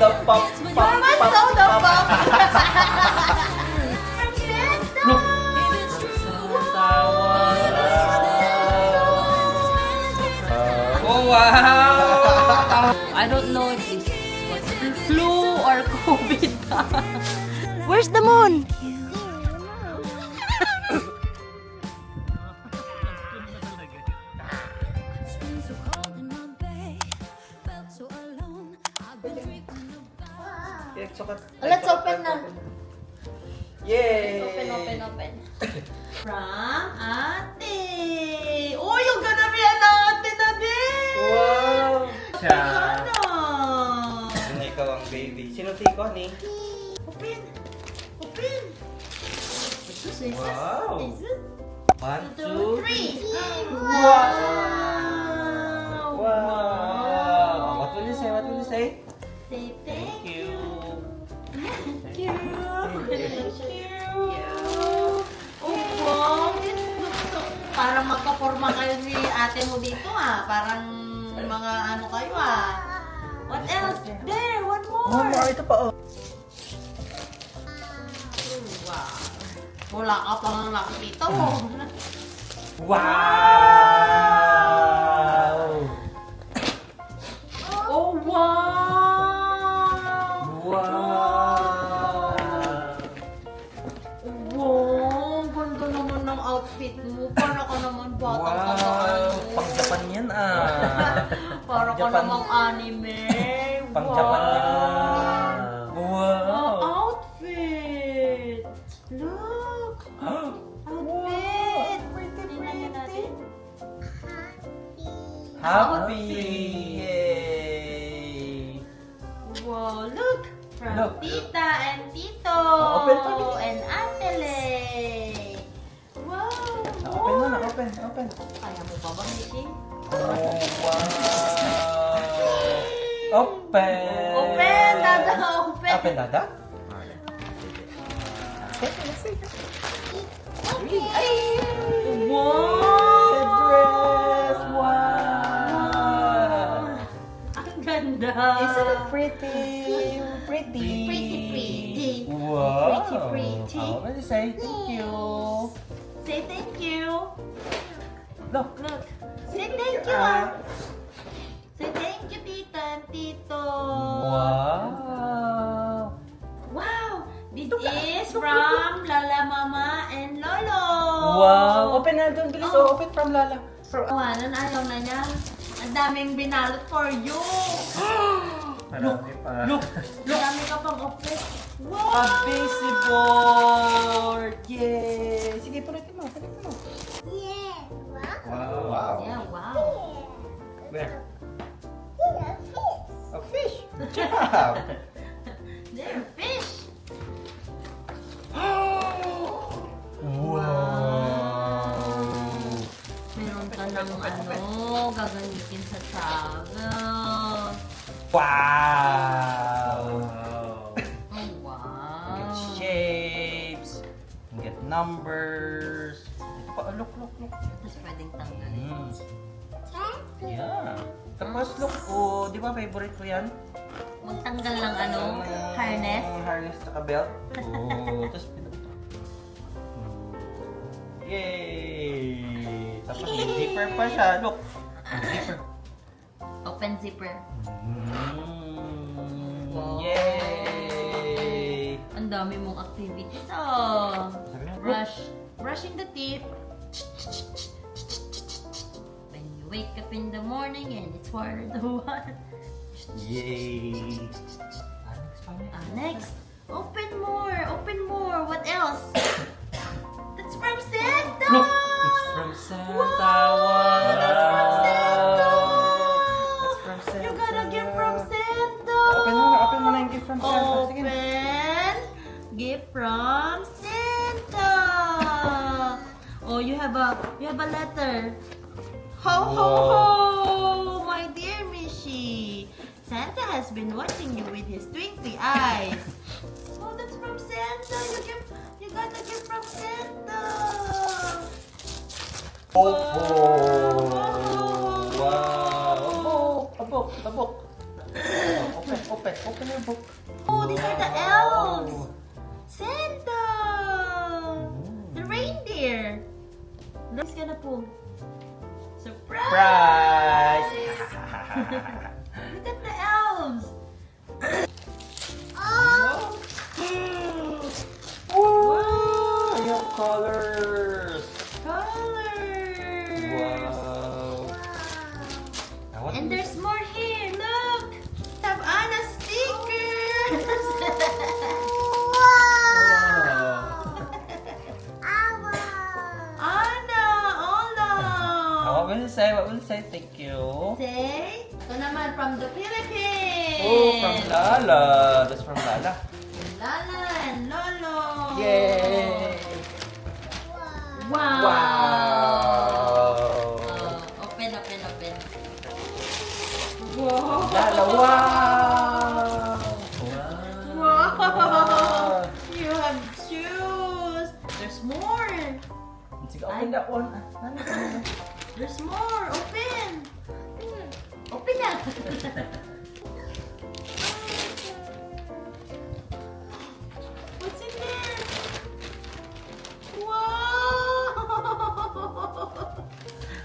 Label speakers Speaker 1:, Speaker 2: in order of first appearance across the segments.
Speaker 1: soda pop.
Speaker 2: Mama soda pop.
Speaker 1: Look.
Speaker 3: Oh, wow! I don't know if this was flu or COVID.
Speaker 2: Where's the moon? Let's open na.
Speaker 1: Yay!
Speaker 2: Open. From ate. Oh, yung gonna be an ate na din.
Speaker 1: Wow! Siya.
Speaker 2: Ano?
Speaker 1: Ano ikaw ang baby? Sino tiko ni?
Speaker 2: Open.
Speaker 1: Wow.
Speaker 2: Is it?
Speaker 1: 1,
Speaker 2: 2,
Speaker 1: 2,
Speaker 2: 3.
Speaker 1: Wow! Wow! What will you say? What will you say?
Speaker 2: Say thank you.
Speaker 1: Thank you.
Speaker 2: Thank you. Oh, wow. This looks so... Parang magkaporma kayo ni ate mo dito ah. Parang mga ano kayo ah. What else? There, one more.
Speaker 1: Ito pa oh.
Speaker 2: Wow. Wala ka pa lang nakikita mo.
Speaker 1: Wow!
Speaker 2: Oh, wow!
Speaker 1: Wow!
Speaker 2: Wow, ganda naman ng outfit mo. Para ka naman batang
Speaker 1: Wow!
Speaker 2: ano.
Speaker 1: Pang Japan yan ah!
Speaker 2: Para ka
Speaker 1: Japan.
Speaker 2: namang anime.
Speaker 1: Pang Japan yan! Wow!
Speaker 2: Outfit! Look! Outfit! Tingnan natin.
Speaker 1: Happy! Yay!
Speaker 2: Wow, look! From
Speaker 1: Look.
Speaker 2: Tita and Tito!
Speaker 1: Open pa rin.
Speaker 2: And Ate Lay! Wow!
Speaker 1: Open mo na, open.
Speaker 2: Kaya mo ba ba, Mickey?
Speaker 1: Oh, wow! Open!
Speaker 2: Open! Dada, open!
Speaker 1: Open, Dada?
Speaker 2: Wow!
Speaker 1: Dress! Wow!
Speaker 2: Ang ganda!
Speaker 1: Isn't it pretty? Pretty.
Speaker 2: Pretty.
Speaker 1: Wow.
Speaker 2: Pretty.
Speaker 1: What do you say? Thank you.
Speaker 2: Say thank you!
Speaker 1: Look.
Speaker 2: Look! Say thank you! Ah. Say thank you, Tita and Tito!
Speaker 1: Wow.
Speaker 2: Wow! This is from Lala Mama and Lolo!
Speaker 1: Wow. Open na doon. Bilis.
Speaker 2: Oh.
Speaker 1: Open from Lala.
Speaker 2: Awanan, ayaw na niya. Ang daming binalot for you!
Speaker 1: Marami pa. Look.
Speaker 2: Marami ka pang open. Wow!
Speaker 1: A busy board. Yay. Sige, pulutin mo. Wow.
Speaker 2: Yeah, wow!
Speaker 1: Where? A fish. Good job.
Speaker 2: There, fish!
Speaker 1: Wow.
Speaker 2: Meron ka ng ano, gagamitin sa travel.
Speaker 1: Wow.
Speaker 2: Oh, wow.
Speaker 1: Get shapes. Get numbers. Ito pa, look.
Speaker 2: Tapos pwedeng tanggalin.
Speaker 1: Yeah. Tapos look, oh, di ba favorite ko yan?
Speaker 2: Magtanggal ng ano, harness.
Speaker 1: Harness tsaka belt. Oh, tapos yay! Tapos may zipper pa siya. Look. Zipper.
Speaker 2: Open zipper. Wow.
Speaker 1: Yay!
Speaker 2: Ang dami mong activities. Oh.
Speaker 1: Sabi na,
Speaker 2: Brushing the teeth. When you wake up in the morning and it's water the water.
Speaker 1: Yay!
Speaker 2: Next. Open more. What else? That's from Santa.
Speaker 1: Look! It's from Santa.
Speaker 2: Wow! That's from Santa.
Speaker 1: That's from Santa.
Speaker 2: You got a gift from Santa.
Speaker 1: Open mo na yung gift from Santa. Sige na.
Speaker 2: Open. Gift from Santa. Oh, you have a letter. Ho ho ho, my dear Mishi. Santa has been watching you with his twinkly eyes. Oh, that's from Santa. You got a gift from Santa.
Speaker 1: Wow! A book!
Speaker 2: Oh,
Speaker 1: Open your book.
Speaker 2: Oh, these are the elves. Santa. The reindeer. Look, he's gonna pull. Surprise!
Speaker 1: Surprise!
Speaker 2: Look at the elves. Oh!
Speaker 1: Wow! You have colors.
Speaker 2: Colors.
Speaker 1: Wow. What
Speaker 2: And
Speaker 1: is-
Speaker 2: there's more here. Look. Have Anna stickers. Anna, Ola.
Speaker 1: What will you say? What will you say? Thank you.
Speaker 2: Say, ito naman from the Philippines.
Speaker 1: Oh, from Lala. That's from Lala.
Speaker 2: Lala and Lolo.
Speaker 1: Yay!
Speaker 2: Wow.
Speaker 1: Wow!
Speaker 2: Open. Wow.
Speaker 1: Lala, wow!
Speaker 2: Wow. You have shoes. There's more.
Speaker 1: Sige, open that one.
Speaker 2: There's more. Open. Open na. What's in there? Wow.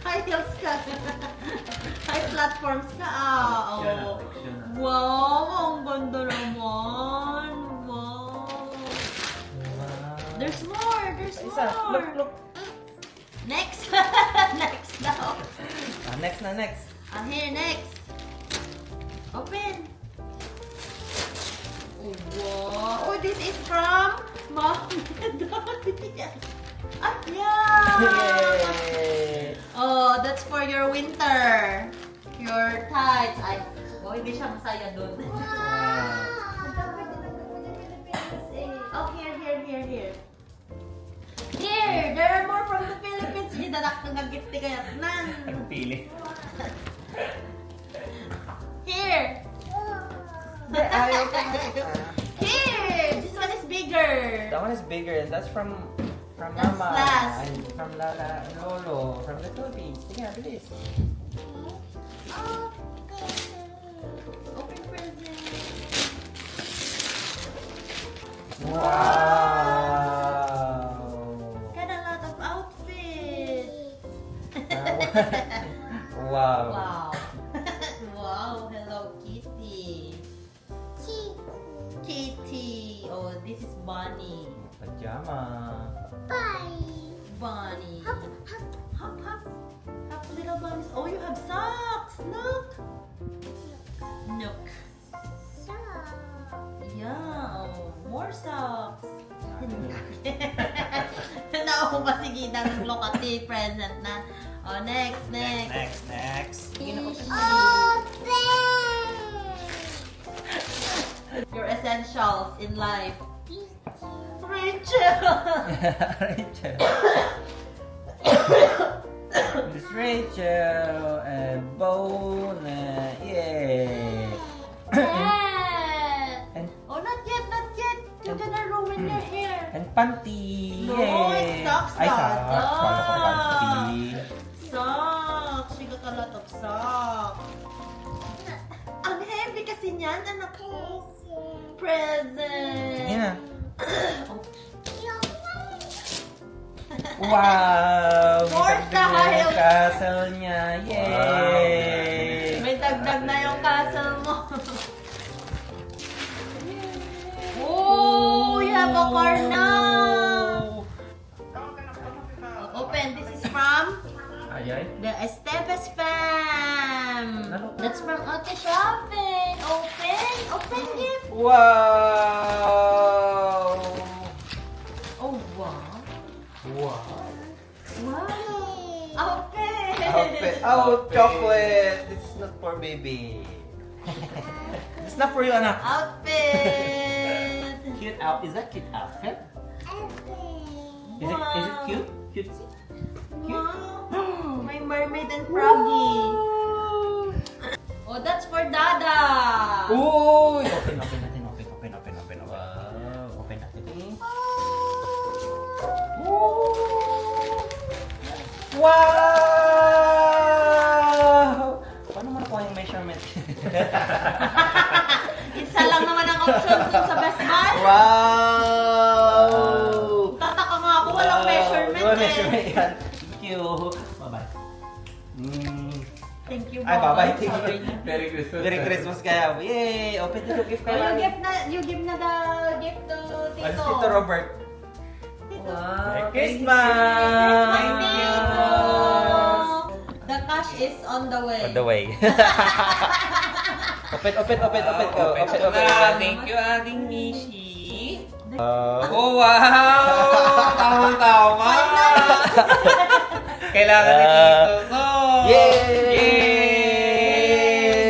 Speaker 2: High heels ka. High platforms ka. Ah, oh. Wow, ang ganda naman. Wow. There's more. There's
Speaker 1: Isa,
Speaker 2: more.
Speaker 1: look.
Speaker 2: Next. Next now.
Speaker 1: Next na, next.
Speaker 2: Here, next. Open. Oh, wow. Oh, this is from Mom and Daddy. Ah, yeah.
Speaker 1: Yay!
Speaker 2: Oh, that's for your winter. Your tights. Ay, oh, hindi siya masaya dun. Oh, here. Here, there are more from the Philippines. Idadak ka ng gift kaya nan.
Speaker 1: Nagpili.
Speaker 2: Here. Here, this one is bigger.
Speaker 1: That one is bigger and that's from
Speaker 2: That's
Speaker 1: Mama.
Speaker 2: last.
Speaker 1: And from Lala and Lolo. From the Philippines. Sige na, bilis.
Speaker 2: Open present.
Speaker 1: Wow!
Speaker 2: Got a lot of outfits.
Speaker 1: Wow.
Speaker 2: Wow. Wow, Hello Kitty. Kitty. Oh, this is Bunny.
Speaker 1: Pajama.
Speaker 2: Bunny. Hop. Hop, little bunnies. Oh, you have socks. Look. Nook. Yeah. Oh, more socks. Nauho ba sige ng lokati present na. Oh, next.
Speaker 1: Next.
Speaker 2: Your essentials in life. Rachel.
Speaker 1: Rachel. Miss Rachel and Bone. Yay!
Speaker 2: Dad.
Speaker 1: And
Speaker 2: Oh, not yet. You're gonna ruin your hair.
Speaker 1: and Panty.
Speaker 2: No,
Speaker 1: Yay!
Speaker 2: it's socks,
Speaker 1: Ay,
Speaker 2: Dad.
Speaker 1: socks. Kala ko Panty.
Speaker 2: Socks. She got a lot of socks. Ang heavy kasi niyan, anak ko. Present.
Speaker 1: Sige na.
Speaker 2: Oh,
Speaker 1: Wow!
Speaker 2: More
Speaker 1: May dagdag na yung
Speaker 2: tiles.
Speaker 1: castle niya. Yay!
Speaker 2: may dagdag na yung castle mo. Oh, you have a car now. Open. This is from
Speaker 1: Ayay.
Speaker 2: the Esteves fam. That's from Ate Shopping. Open gift.
Speaker 1: Wow!
Speaker 2: Oh, wow.
Speaker 1: Wow!
Speaker 2: Wow. Open.
Speaker 1: Outfit. Oh, chocolate! This is not for baby. It's not for you, anak.
Speaker 2: Outfit.
Speaker 1: Cute out. Is that cute outfit? Is it cute? Cutesy?
Speaker 2: Wow. My mermaid and froggy. Oh, that's for Dada.
Speaker 1: Uy! Open natin. Wow! Open natin. Wow! Paano mo nakuha yung measurement?
Speaker 2: It's options dun sa Best Buy.
Speaker 1: Wow!
Speaker 2: Tataka nga ako, walang measurement
Speaker 1: Walang
Speaker 2: eh.
Speaker 1: measurement yan. Thank you. Bye-bye.
Speaker 2: Thank you,
Speaker 1: Ay, bye-bye. Thank
Speaker 2: Sabi
Speaker 1: you.
Speaker 2: niya.
Speaker 3: Merry Christmas.
Speaker 1: Merry Christmas kaya. Yay! Open the gift
Speaker 2: Oh,
Speaker 1: kaya.
Speaker 2: you give na the gift to Tito.
Speaker 1: Alis Tito Robert.
Speaker 2: Tito.
Speaker 3: Wow.
Speaker 1: Merry
Speaker 2: Christmas,
Speaker 1: Christmas!
Speaker 2: Tito. The cash is on the way.
Speaker 1: On the way. open ko.
Speaker 3: Open
Speaker 1: Open.
Speaker 3: na. Thank you, Aling Mishi.
Speaker 1: Uh,
Speaker 3: Oh, wow! Tama-tama! Kailangan ni Tito. So,
Speaker 1: Yay!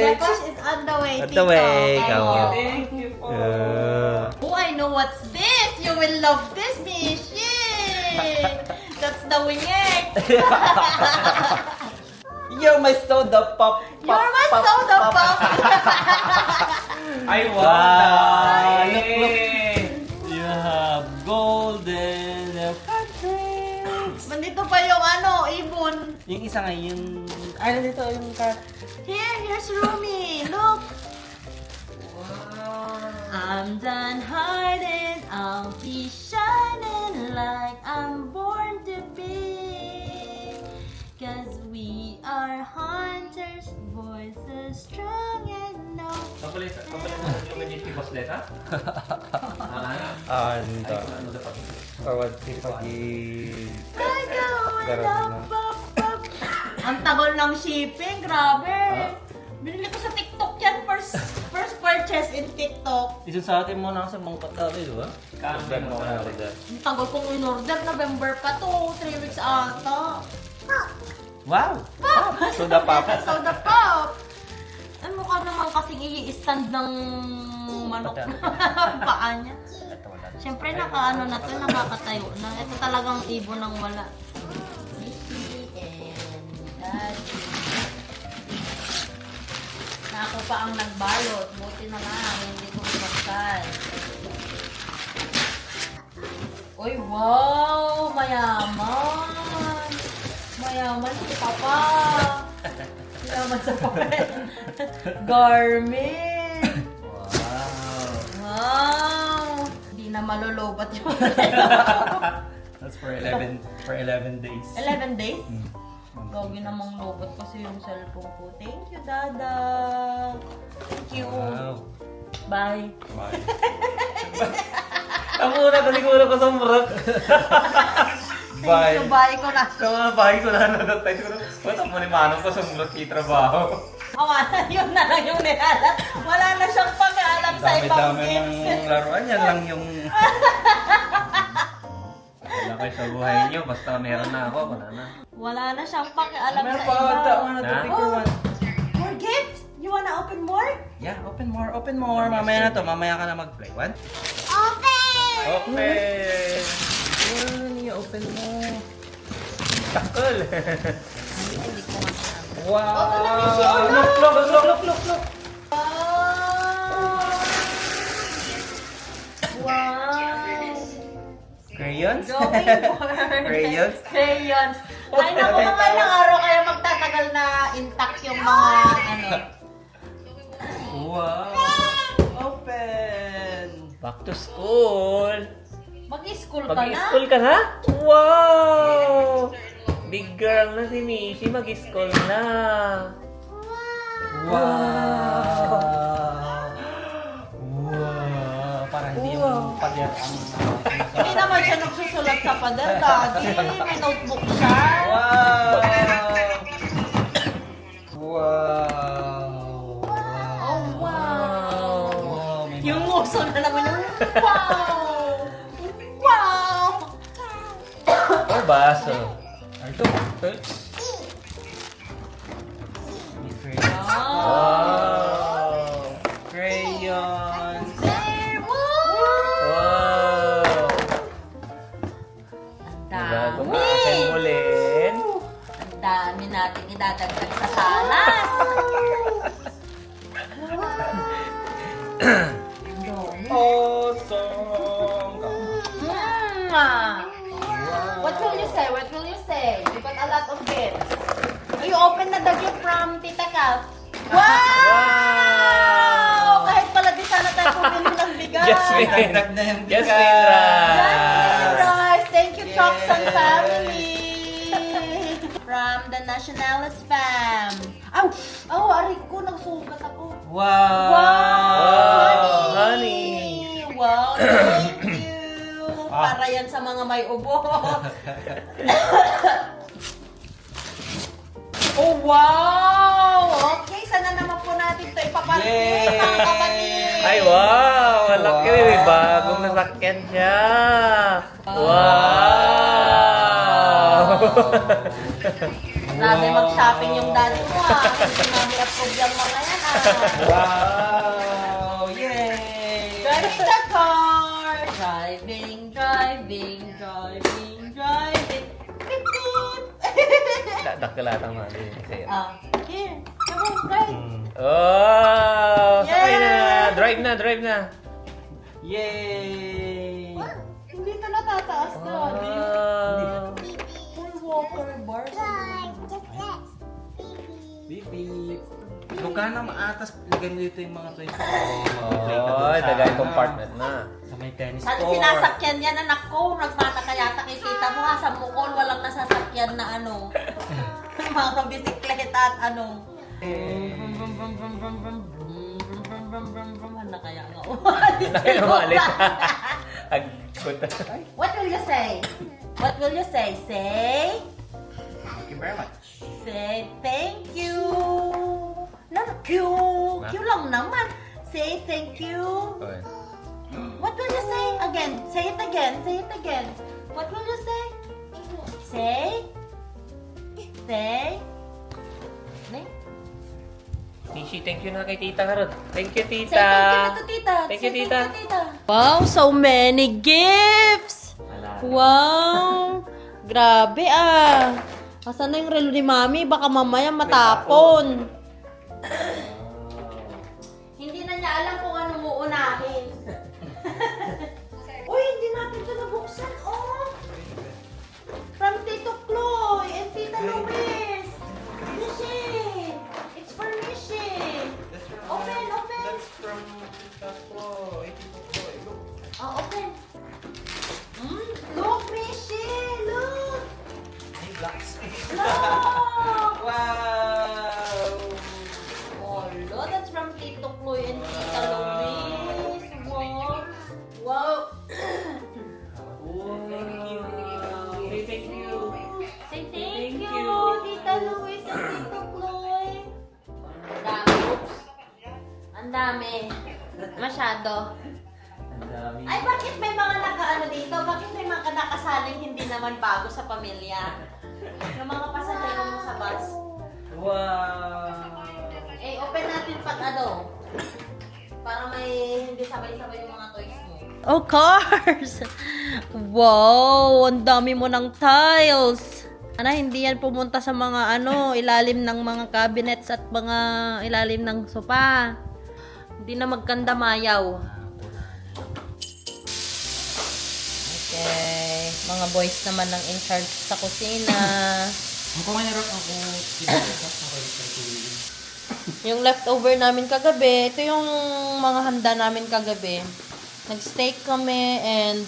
Speaker 2: The cash is on the way,
Speaker 1: On
Speaker 2: Tito.
Speaker 1: the way,
Speaker 2: Oo.
Speaker 1: come on.
Speaker 3: Thank you po.
Speaker 2: Oh, I know what's this. You will love this, Mishi. That's the wingek.
Speaker 1: You're my soda pop.
Speaker 2: You're my soda pop.
Speaker 3: Ay, wow!
Speaker 1: Wow.
Speaker 3: Yay!
Speaker 1: You have golden country.
Speaker 2: Nandito pa yung ibon.
Speaker 1: Yung isa nga, yung... Ay, nandito yung cat.
Speaker 2: Here's Rumi. Look.
Speaker 3: Wow!
Speaker 2: I'm done hiding. I'll be shining like I'm born to be. 'Cause we are hunters, voices strong and no.
Speaker 3: Kapalit mo yung Bosleta?
Speaker 1: Ando.
Speaker 3: Ano dapat?
Speaker 1: Forward si Pagi.
Speaker 2: I go
Speaker 1: Garot
Speaker 2: love,
Speaker 1: na.
Speaker 2: pop, pop. Ang tagal ng shipping, grabe. Binili ko sa TikTok yan, first purchase in TikTok.
Speaker 1: Isun sa atin mo na sa mga patabi, di ba?
Speaker 3: Kami mo na order.
Speaker 2: Ang tagal kong in-order, November pa to, 3 weeks ata.
Speaker 1: Wow!
Speaker 2: Pop!
Speaker 1: Soda pop.
Speaker 2: Soda pop! Ang mukha naman kasing i-stand ng manok
Speaker 1: Pata.
Speaker 2: paa niya.
Speaker 1: Ito wala.
Speaker 2: Siyempre nakakaano na to, nakakatayo na. Ito talagang ibon ng wala. Missy and Daddy. Na ako pa ang nagbalot. Buti na lang, hindi ko binuksan. Uy, wow! Mayaman! Mayaman si Papa! Mayaman sa papel. Garmin!
Speaker 1: Wow!
Speaker 2: Wow! Hindi na malolobat yung
Speaker 1: That's for 11 days.
Speaker 2: 11 days? Gawin namang lobot kasi yung cellphone ko. Thank you, Dada! Thank you!
Speaker 1: Wow!
Speaker 2: Bye!
Speaker 1: Bye. Ang muna ko siguro ko sa murak.
Speaker 2: Thank you, bye ko na.
Speaker 1: Kama bahay ko na nadatay ko. Wala mo ni Manong ko sa murak trabaho.
Speaker 2: Awanan, yun na lang yung nilalat. Wala na siyang pag-aalam sa ibang
Speaker 1: Dami-dami
Speaker 2: games.
Speaker 1: ng laruan. Yan lang yung...
Speaker 3: Wala kayo sa buhay niyo, basta meron na ako, wala na.
Speaker 2: Wala na siyang pakialam
Speaker 1: Meron
Speaker 2: sa
Speaker 1: pa
Speaker 2: iba.
Speaker 1: ata. Ano to?
Speaker 3: Ha?
Speaker 1: Take your one.
Speaker 2: More gifts? You wanna open more?
Speaker 1: Yeah, open more. Open more. Mamaya na to. Mamaya ka na mag-play. One.
Speaker 2: Open!
Speaker 1: Open! Yan, open mo. Takol!
Speaker 2: Hindi ko nga
Speaker 1: Wow!
Speaker 2: Open na, Michi. Oh,
Speaker 1: Look!
Speaker 2: Wow!
Speaker 1: Crayons?
Speaker 2: Going for
Speaker 1: Crayons?
Speaker 2: Crayons. Ay, naku, mga ilang araw kaya magtatagal na intact yung mga
Speaker 1: Wow! Open! Back to school!
Speaker 2: Mag-school ka na?
Speaker 3: Mag-school ka na? Wow! Big girl na si Mishi, mag-school na.
Speaker 1: Wow! Parang hindi yung pader ang...
Speaker 2: Hindi naman siya nagsusulat sa pader, Daddy. May notebook siya.
Speaker 1: Wow! Wow!
Speaker 2: Oh, wow.
Speaker 1: Wow! May
Speaker 2: Yung nguso na naman yung wow! Wow!
Speaker 3: Oh, baso.
Speaker 1: Ito.
Speaker 2: Wow!
Speaker 1: Crayons!
Speaker 2: There! Wow!
Speaker 3: Wow!
Speaker 2: Ang
Speaker 3: Bagong
Speaker 2: dami!
Speaker 3: akin bulin.
Speaker 2: Ang dami natin idadagdag sa salas. Ang dami.
Speaker 1: Awesome!
Speaker 2: What will you say? What will you say? You got a lot of gifts. You open na the gift from Tita Kat. Wow! Kahit pala di sana tayo bumili ng bigas.
Speaker 3: Jasmine.
Speaker 1: Dagdag na yung bigas.
Speaker 3: Jasmine rice.
Speaker 2: Jasmine rice. Thank you, Choksan family. From the Nationalist fam. Oh, aray ko, nagsugat ako.
Speaker 1: Wow!
Speaker 3: Wow, honey.
Speaker 2: Wow, thank you. Para yan sa mga may ubo. Oh, wow! Okay, sana naman po natin ito ipaparty,
Speaker 1: Yay!
Speaker 2: mga kapatid.
Speaker 3: Ay, wow! Malaki.
Speaker 1: Wow.
Speaker 3: May bagong nasakyan siya. Wow!
Speaker 2: Grabe mag-shopping yung daddy mo Hindi namin approve yung mga yan
Speaker 1: Wow! Yay!
Speaker 2: Driving the car! Driving, driving, driving, driving. Beep, beep.
Speaker 3: Dakilatang mali. Sa'yo.
Speaker 2: Here. Come on, drive.
Speaker 3: Oh! Sakay na!
Speaker 2: Yeah.
Speaker 3: Drive na!
Speaker 1: Yay!
Speaker 2: Hindi ito natataas, grabe.
Speaker 3: Wow!
Speaker 2: Full water bar.
Speaker 1: Beep beep. Kung ka na maatas, lagyan mo dito yung mga toys.
Speaker 3: Oh, dagay compartment na.
Speaker 1: Sa may tennis
Speaker 2: Saan
Speaker 1: court.
Speaker 2: sinasakyan yan, anak ko? Nagmana kaya nakikita mo ha, sa Mukol walang nasasakyan na ano. Mga bisikleta at ano. Ano kaya nga umalis?
Speaker 3: Dahil umalis. Agkot.
Speaker 2: What will you say? What will you say? Say?
Speaker 1: Thank you very much.
Speaker 2: Say thank you. No, Q. Q lang naman. Say thank you.
Speaker 3: Okay.
Speaker 2: What will you say? Again. Say it again. Say it again. What will you say? Say? Say? Ne?
Speaker 3: Nishi, thank you na kay Tita Karot. Thank you,
Speaker 2: Say
Speaker 3: Tita.
Speaker 2: thank you na to tita.
Speaker 3: Thank
Speaker 2: Say
Speaker 3: you, Tita.
Speaker 2: Wow, so many gifts! Wow! Grabe Asan na yung relo ni Mami? Baka mamaya matapon. Hindi na niya alam kung ano uunahin. Uy, hindi natin ito nabuksan. Oh! From Tito Chloe and Tita Luis. Mishi! It's for Mishi. Open, open.
Speaker 1: That's from Tita Chloe. Tita Chloe, look.
Speaker 2: Oh, open. Look, Mishi! Look!
Speaker 1: Hey, blocks.
Speaker 2: Look!
Speaker 1: Wow!
Speaker 2: Oh, look, that's from Tito Chloe and Tita Luis. Wow! Wow!
Speaker 3: Thank you.
Speaker 2: Say thank you, Tita Luis and Tito Chloe. Ang dami. Oops. Ang dami. Masyado. Ay, bakit may mga nakaano dito? Bakit may mga nakasaling hindi naman bago sa pamilya? Yung mga pasahero mo sa bus.
Speaker 1: Wow!
Speaker 2: Eh, open natin pag ano. Para may hindi sabay-sabay yung mga toys mo. Oh, cars! Wow! Ang dami mo ng tiles! Ana, hindi yan pumunta sa mga ilalim ng mga cabinets at mga ilalim ng sopa. Hindi na magkanda mayaw. Okay. Mga boys naman ang in charge sa kusina.
Speaker 1: Ako nga naroon ako.
Speaker 2: Yung leftover namin kagabi, ito yung mga handa namin kagabi. Nag-steak kami and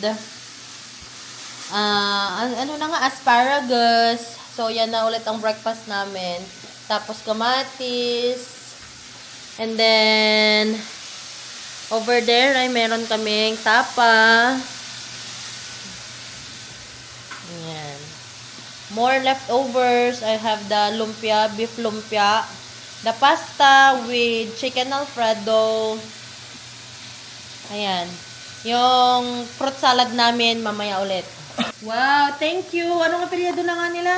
Speaker 2: ano na nga, asparagus. So, yan na ulit ang breakfast namin. Tapos kamatis. And then, over there ay meron kaming tapa. Ayan. More leftovers. I have the lumpia, beef lumpia. The pasta with chicken alfredo. Ayan. Yung fruit salad namin, mamaya ulit. Wow, thank you. Anong apelyido na nga nila?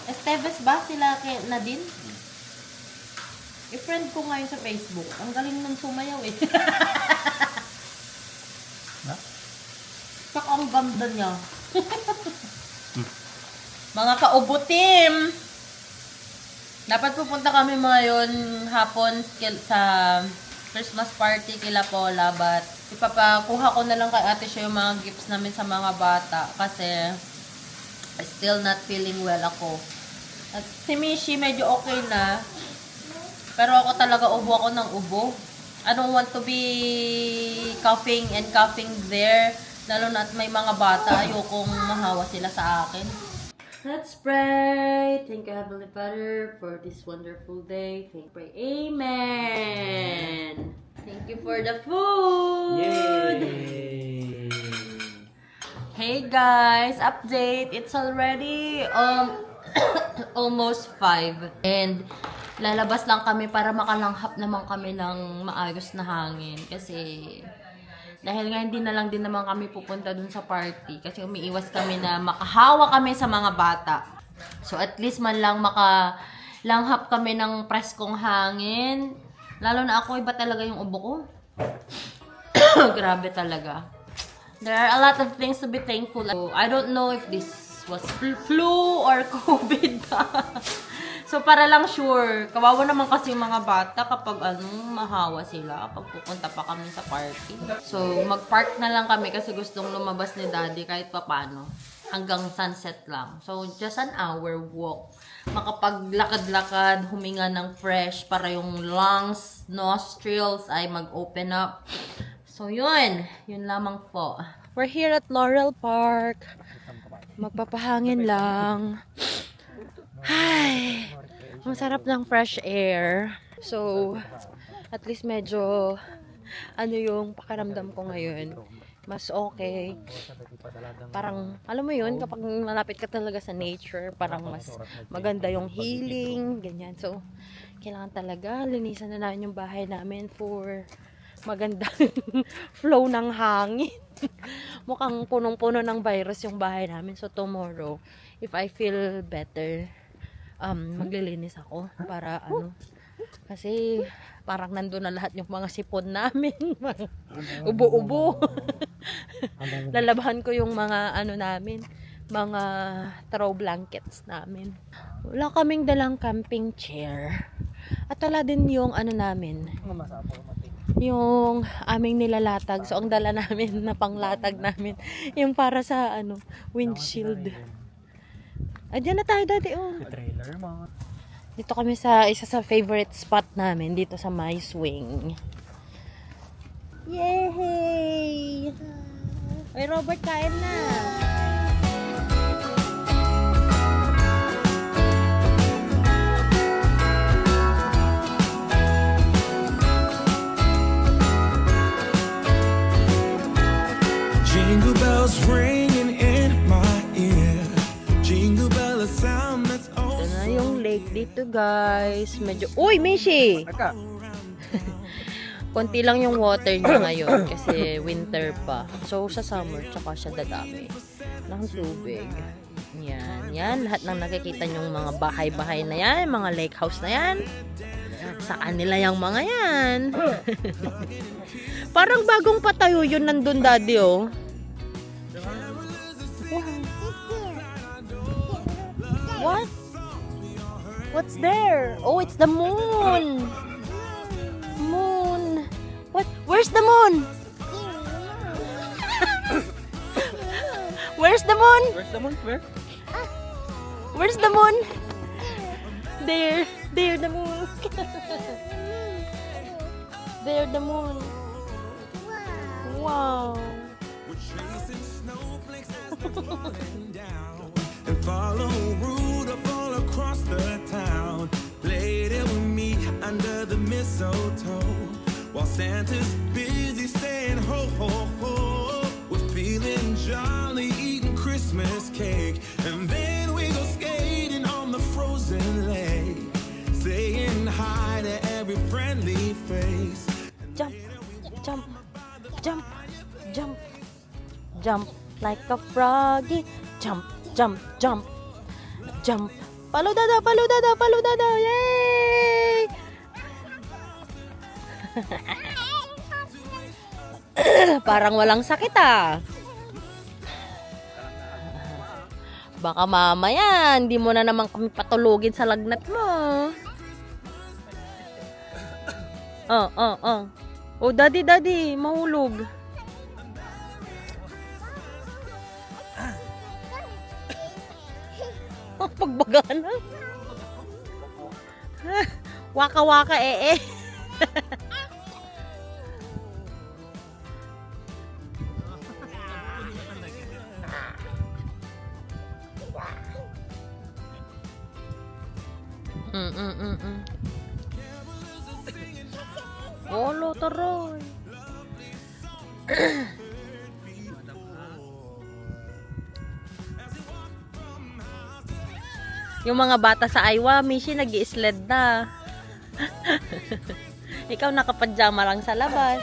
Speaker 2: Esteves ba? Sila kay Nadine? I-friend ko ngayon sa Facebook. Ang galing nun sumayaw eh. Tsaka ang ganda niya. Mga kaubo team! Dapat pupunta kami ngayon hapon sa Christmas party kila Paula, but ipapakuha ko na lang kay ate siya yung mga gifts namin sa mga bata kasi still not feeling well ako. At si Mishi medyo okay na, pero ako talaga ubo ako ng ubo. I don't want to be coughing and coughing there. Lalo na at may mga bata, ayokong mahawa sila sa akin. Let's pray. Thank you, Heavenly Father, for this wonderful day. Thank you. Pray. Amen. Thank you for the food.
Speaker 1: Yay!
Speaker 2: Hey guys, update. It's already almost 5. And lalabas lang kami para makalanghap naman kami ng maayos na hangin. Kasi dahil nga hindi na lang din naman kami pupunta dun sa party. Kasi umiiwas kami na makahawa kami sa mga bata. So at least man lang makalanghap kami ng preskong hangin. Lalo na ako, iba talaga yung ubo ko. Grabe talaga. There are a lot of things to be thankful. I don't know if this was flu or COVID. So, para lang sure, kawawa naman kasi yung mga bata kapag mahawa sila kapag pupunta pa kami sa party. So, mag-park na lang kami kasi gustong lumabas ni Daddy kahit papano. Hanggang sunset lang. So, just an hour walk. Makapaglakad-lakad, huminga ng fresh para yung lungs, nostrils ay mag-open up. So, yun. Yun lamang po. We're here at Laurel Park. Magpapahangin lang. Ay, ang sarap ng fresh air. So, at least medyo, yung pakiramdam ko ngayon, mas okay. Parang, alam mo yun, kapag malapit ka talaga sa nature, parang mas maganda yung healing, ganyan. So, kailangan talaga, linisan na namin yung bahay namin for magandang flow ng hangin. Mukhang punong-puno ng virus yung bahay namin. So, tomorrow, if I feel better, maglilinis ako para kasi parang nandun na lahat yung mga sipon namin, mga ubo-ubo. Lalabahan ko yung mga namin, mga throw blankets namin. Wala kaming dalang camping chair. At wala din yung namin, yung aming nilalatag. So ang dala namin na panglatag namin, yung para sa windshield. Diyan na tayo dati,
Speaker 1: Trailer mo.
Speaker 2: Dito kami sa isa sa favorite spot namin, dito sa My Swing. Yay! Ay, Robert, kain na!
Speaker 4: Jingle bells ringing in my ear. Jingle bell, a sound that's all.
Speaker 2: Ito na yung lake dito, guys. Medyo... Uy, Mishi!
Speaker 1: Aka.
Speaker 2: Konti lang yung water niya ngayon kasi winter pa. So, sa summer, tsaka siya dadami ng tubig. Yan. Yan. Lahat ng nakikita nyong mga bahay-bahay na yan, mga lake house na yan. Sa kanila yung mga yan. Parang bagong patayo yun nandun, Daddy, oh. What? What's there? Oh, it's the moon. Moon. What? Where's the moon? Where's the moon?
Speaker 1: Where's the moon? Where?
Speaker 2: Where's the moon? There. There the moon. There the moon. Wow.
Speaker 4: And follow Rudolph all across the town. Play it with me under the mistletoe. While Santa's busy saying ho ho ho. We're feeling jolly, eating Christmas cake. And then we go skating on the frozen lake. Saying hi to every friendly face.
Speaker 2: Jump, jump, jump, jump, jump like a froggy. Jump, jump, jump, jump. Paludada, paludada, paludada. Yay! Parang walang sakit, ah. Baka mamaya, hindi mo na naman kami patulugin sa lagnat mo. Oh, daddy, mahulog. Pagbaga na. Waka-waka, Olo, taroy. Yung mga bata sa Aywa, Mishi, nag-i-sled na. Ikaw nakapadyama lang sa labas.